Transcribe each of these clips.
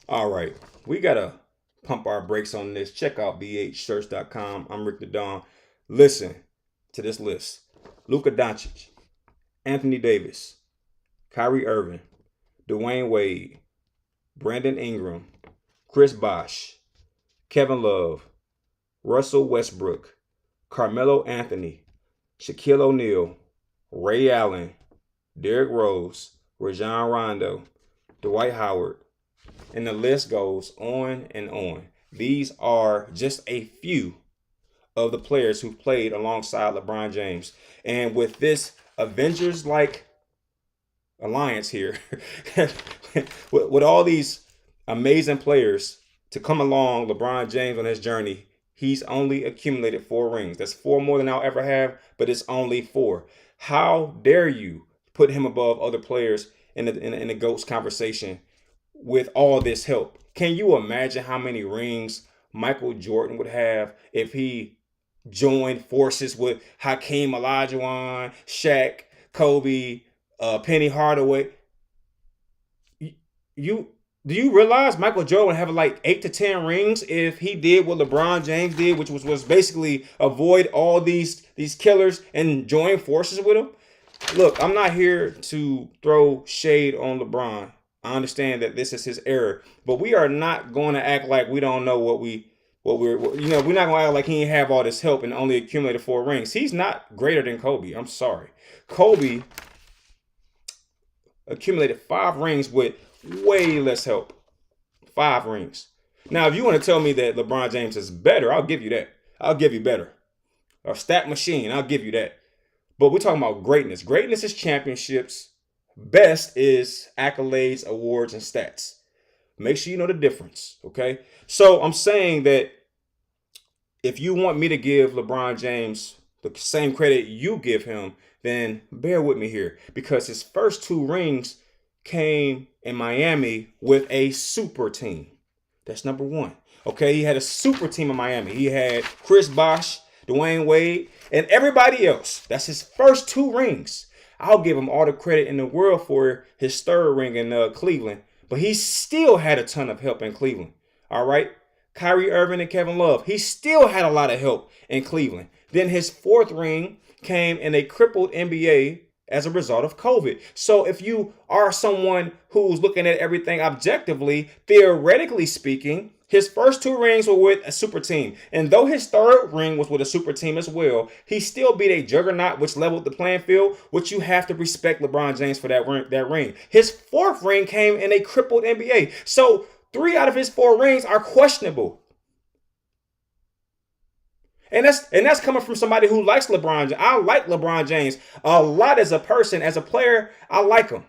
All right, we gotta pump our brakes on this. Check out bhshirts.com. I'm Rick the Don. Listen to this list: Luka Doncic, Anthony Davis, Kyrie Irving, Dwayne Wade, Brandon Ingram, Chris Bosh, Kevin Love, Russell Westbrook, Carmelo Anthony, Shaquille O'Neal, Ray Allen, Derrick Rose, Rajon Rondo, Dwight Howard, and the list goes on and on. These are just a few of the players who've played alongside LeBron James. And with this Avengers like alliance here, with all these amazing players to come along LeBron James on his journey, he's only accumulated 4 rings. That's 4 more than I'll ever have, but it's only 4. How dare you put him above other players in the GOATs conversation with all this help? Can you imagine how many rings Michael Jordan would have if he joined forces with Hakeem Olajuwon, Shaq, Kobe, Penny Hardaway? Do you realize Michael Jordan would have like 8 to 10 rings if he did what LeBron James did, which was basically avoid all these killers and join forces with them? Look, I'm not here to throw shade on LeBron. I understand that this is his era, but we are not going to act like we don't know we're not going to act like he didn't have all this help and only accumulated 4 rings. He's not greater than Kobe. I'm sorry. Kobe accumulated 5 rings with way less help. 5 rings. Now, if you want to tell me that LeBron James is better, I'll give you that. I'll give you better. A stat machine, I'll give you that. But we're talking about greatness. Greatness is championships. Best is accolades, awards, and stats. Make sure you know the difference, okay? So I'm saying that if you want me to give LeBron James the same credit you give him, then bear with me here, because his first 2 rings came in Miami with a super team. That's number 1. Okay, he had a super team in Miami. He had Chris Bosh, Dwayne Wade, and everybody else. That's his first 2 rings. I'll give him all the credit in the world for his 3rd ring in Cleveland, but he still had a ton of help in Cleveland. All right, Kyrie Irving and Kevin Love, he still had a lot of help in Cleveland. Then his 4th ring came in a crippled NBA as a result of COVID. So if you are someone who's looking at everything objectively, theoretically speaking, his first 2 rings were with a super team. And though his 3rd ring was with a super team as well, he still beat a juggernaut, which leveled the playing field, which you have to respect LeBron James for that ring. His 4th ring came in a crippled NBA. So 3 out of his 4 rings are questionable. And that's coming from somebody who likes LeBron. I like LeBron James a lot as a person, as a player. I like him.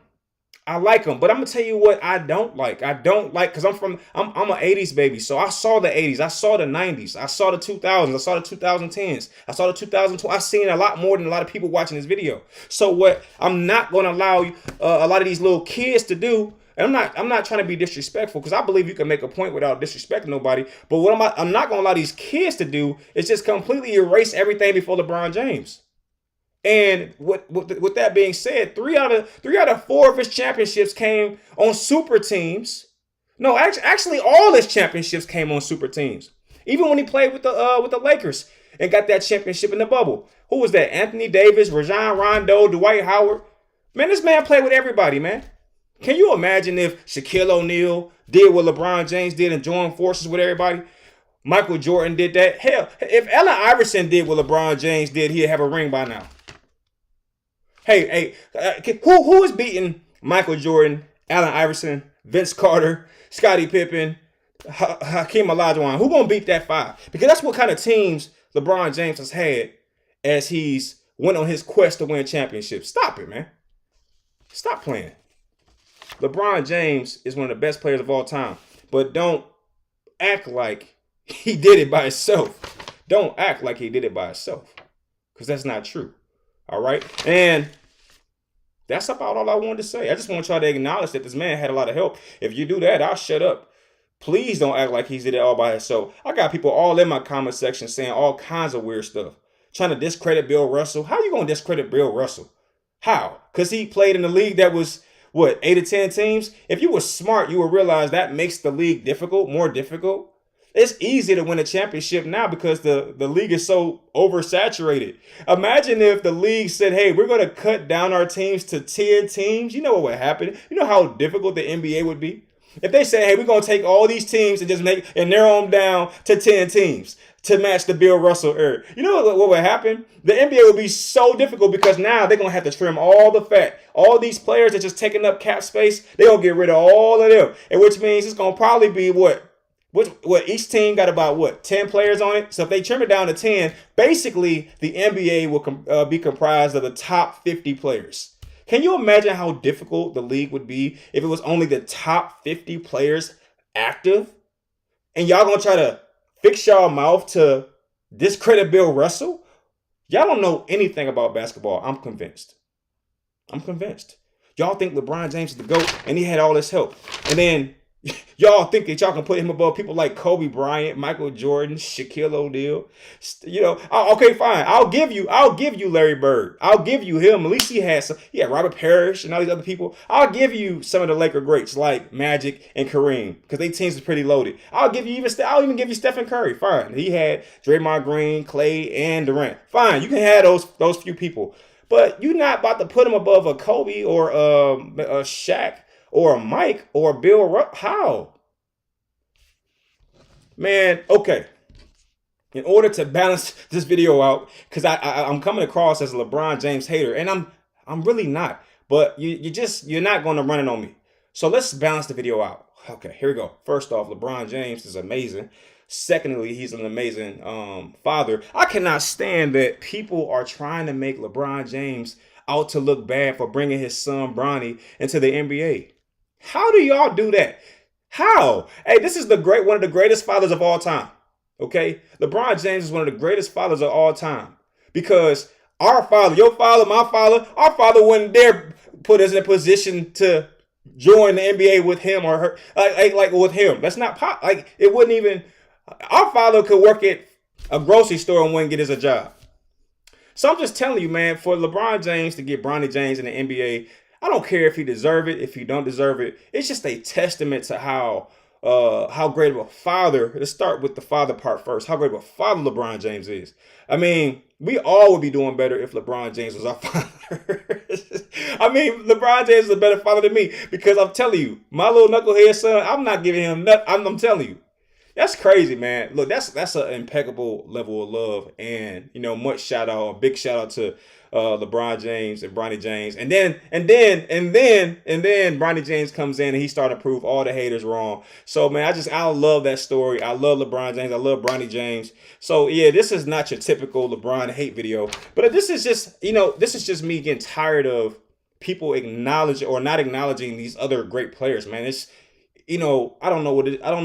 But I'm gonna tell you what I don't like. I don't like, because I'm an 80s baby. So I saw the 80s, I saw the 90s, I saw the 2000s, I saw the 2010s, I saw the 2020. I've seen a lot more than a lot of people watching this video. So what I'm not gonna allow a lot of these little kids to do. And I'm not trying to be disrespectful, because I believe you can make a point without disrespecting nobody. But what I'm not going to allow these kids to do is just completely erase everything before LeBron James. And with that being said, 3 out of 4 of his championships came on super teams. No, actually, all his championships came on super teams. Even when he played with the Lakers and got that championship in the bubble. Who was that? Anthony Davis, Rajon Rondo, Dwight Howard. Man, this man played with everybody, man. Can you imagine if Shaquille O'Neal did what LeBron James did and joined forces with everybody? Michael Jordan did that. Hell, if Allen Iverson did what LeBron James did, he'd have a ring by now. Hey, who is beating Michael Jordan, Allen Iverson, Vince Carter, Scottie Pippen, Hakeem Olajuwon? Who gonna beat that 5? Because that's what kind of teams LeBron James has had as he's went on his quest to win championships. Stop it, man. Stop playing. LeBron James is one of the best players of all time, but don't act like he did it by himself. Don't act like he did it by himself, because that's not true. All right? And that's about all I wanted to say. I just want y'all to acknowledge that this man had a lot of help. If you do that, I'll shut up. Please don't act like he did it all by himself. I got people all in my comment section saying all kinds of weird stuff, trying to discredit Bill Russell. How you going to discredit Bill Russell? How? Because he played in the league that was what, 8 to 10 teams? If you were smart, you would realize that makes the league difficult, more difficult. It's easy to win a championship now because the league is so oversaturated. Imagine if the league said, hey, we're going to cut down our teams to 10 teams. You know what would happen? You know how difficult the NBA would be? If they say, hey, we're going to take all these teams and just narrow them down to 10 teams to match the Bill Russell era. You know what would happen? The NBA would be so difficult because now they're going to have to trim all the fat. All these players that just taking up cap space, they're going to get rid of all of them. And which means it's going to probably be what each team got about 10 players on it. So if they trim it down to 10, basically the NBA will be comprised of the top 50 players. Can you imagine how difficult the league would be if it was only the top 50 players active? And y'all gonna try to fix y'all mouth to discredit Bill Russell? Y'all don't know anything about basketball. I'm convinced. Y'all think LeBron James is the GOAT and he had all this help. And then y'all think that y'all can put him above people like Kobe Bryant, Michael Jordan, Shaquille O'Neal. Okay, fine. I'll give you Larry Bird. I'll give you him. At least he had Robert Parrish and all these other people. I'll give you some of the Laker greats like Magic and Kareem because they teams are pretty loaded. I'll even give you Stephen Curry. Fine. He had Draymond Green, Clay, and Durant. Fine. You can have those few people. But you're not about to put him above a Kobe or a Shaq or a Mike or a Bill Russell. How? Man, okay. In order to balance this video out, because I'm coming across as a LeBron James hater, and I'm really not. But you're not going to run it on me. So let's balance the video out. Okay, here we go. First off, LeBron James is amazing. Secondly, he's an amazing father. I cannot stand that people are trying to make LeBron James out to look bad for bringing his son Bronny into the NBA. How do y'all do that? How? Hey, this is one of the greatest fathers of all time. Okay? LeBron James is one of the greatest fathers of all time. Because our father, your father, my father, our father wouldn't dare put us in a position to join the NBA with him or her. Like with him. That's not it wouldn't even. Our father could work at a grocery store and wouldn't get us a job. So I'm just telling you, man, for LeBron James to get Bronny James in the NBA, I don't care if he deserve it, if he don't deserve it. It's just a testament to how great of a father. Let's start with the father part first. How great of a father LeBron James is. I mean, we all would be doing better if LeBron James was our father. I mean, LeBron James is a better father than me because I'm telling you, my little knucklehead son, I'm not giving him nothing. I'm telling you. That's crazy, man. Look, that's an impeccable level of love, and big shout out to LeBron James and Bronny James, and then Bronny James comes in and he started to prove all the haters wrong. So man, I love that story. I love LeBron James. I love Bronny James. So yeah, this is not your typical LeBron hate video, but this is just me getting tired of people acknowledging or not acknowledging these other great players, man. It's I don't know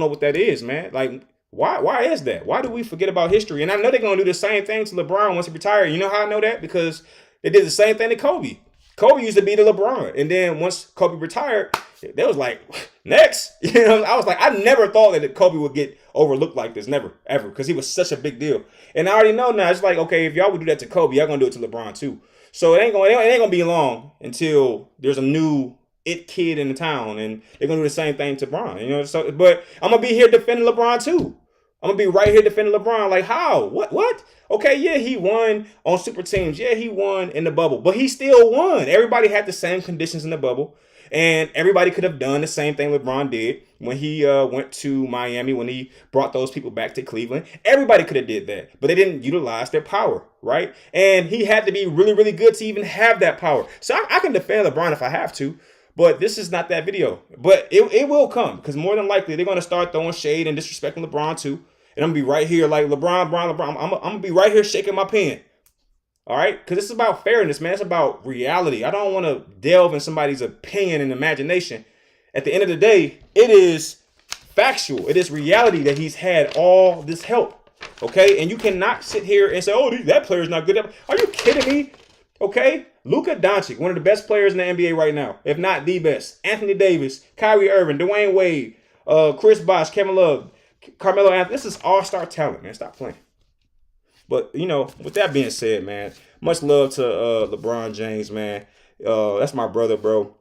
what that is, man. Like, why is that? Why do we forget about history? And I know they're gonna do the same thing to LeBron once he retired. You know how I know that? Because they did the same thing to Kobe. Kobe used to be the LeBron, and then once Kobe retired, they was like, next. I was like, I never thought that Kobe would get overlooked like this, never, ever, because he was such a big deal. And I already know now. It's like, okay, if y'all would do that to Kobe, y'all gonna do it to LeBron too. So it ain't gonna be long until there's a new kid in the town, and they're gonna do the same thing to Bron. So, but I'm gonna be here defending LeBron too. I'm gonna be right here defending LeBron. Like, how? What? Okay, yeah, he won on super teams. Yeah, he won in the bubble, but he still won. Everybody had the same conditions in the bubble, and everybody could have done the same thing LeBron did when he went to Miami, when he brought those people back to Cleveland. Everybody could have did that, but they didn't utilize their power, right? And he had to be really, really good to even have that power. So I can defend LeBron if I have to. But this is not that video. But it will come, because more than likely they're going to start throwing shade and disrespecting LeBron too. And I'm going to be right here like LeBron. I'm going to be right here shaking my pen. All right? Because it's about fairness, man. It's about reality. I don't want to delve in somebody's opinion and imagination. At the end of the day, it is factual. It is reality that he's had all this help. Okay? And you cannot sit here and say, oh, that player's not good. Are you kidding me? Okay? Luka Doncic, one of the best players in the NBA right now, if not the best. Anthony Davis, Kyrie Irving, Dwayne Wade, Chris Bosh, Kevin Love, Carmelo Anthony. This is all-star talent, man. Stop playing. But, with that being said, man, much love to LeBron James, man. That's my brother, bro.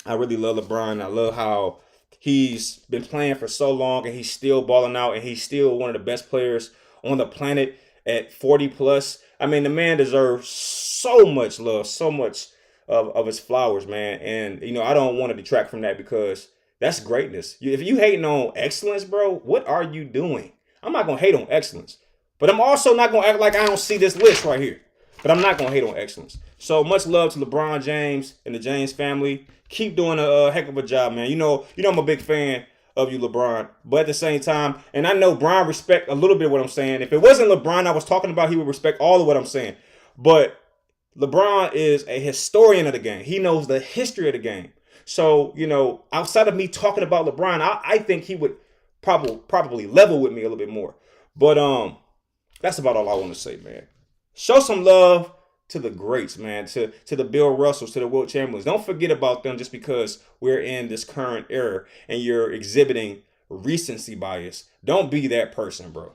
I really love LeBron. I love how he's been playing for so long and he's still balling out and he's still one of the best players on the planet at 40 plus. I mean, the man deserves so much love, so much of his flowers, man. And, I don't want to detract from that because that's greatness. If you hating on excellence, bro, what are you doing? I'm not going to hate on excellence, but I'm also not going to act like I don't see this list right here. But I'm not going to hate on excellence. So much love to LeBron James and the James family. Keep doing a heck of a job, man. I'm a big fan of you, LeBron. But at the same time, and I know Brian respect a little bit of what I'm saying. If it wasn't LeBron I was talking about, he would respect all of what I'm saying. But LeBron is a historian of the game. He knows the history of the game. So, outside of me talking about LeBron, I think he would probably level with me a little bit more. But that's about all I want to say, man. Show some love to the greats, man, to the Bill Russells, to the Wilt Chamberlains. Don't forget about them just because we're in this current era and you're exhibiting recency bias. Don't be that person, bro.